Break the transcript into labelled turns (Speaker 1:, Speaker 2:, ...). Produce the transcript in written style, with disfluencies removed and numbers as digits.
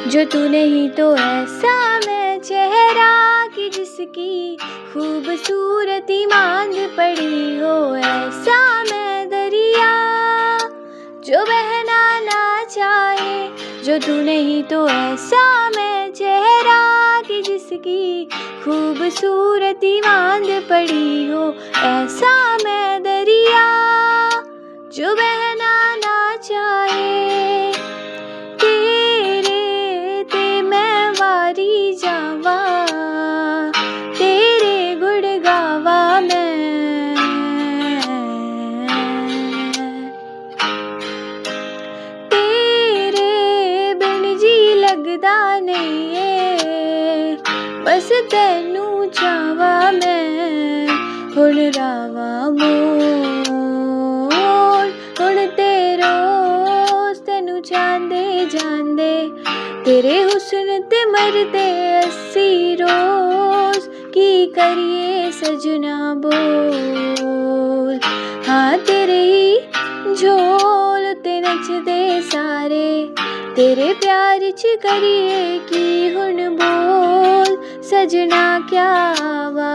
Speaker 1: जो तू नहीं तो ऐसा मैं चेहरा कि जिसकी खूबसूरती मांद पड़ी हो, ऐसा मैं दरिया जो बहना ना चाहे। जो तू नहीं तो ऐसा मैं चेहरा कि जिसकी खूबसूरती मांद पड़ी हो, ऐसा मैं दरिया जो बहना ना चाहे। तेरे ते मैं वारी जावा, तेरे गुण गावा मैं। तेरे बिन जी लगदा नहीं है, बस तैनू चावा मैं। हुण रावा मोड़ हुण ते रोज़ तैनू जांदे जांदे, तेरे हुस्न ते मरदे अस्सी रोज़। की करिए सजना बोल, हाँ तेरे ही झोल ते नचदे सारे। तेरे प्यार च करिए की हुण बोल, सजना क्या वा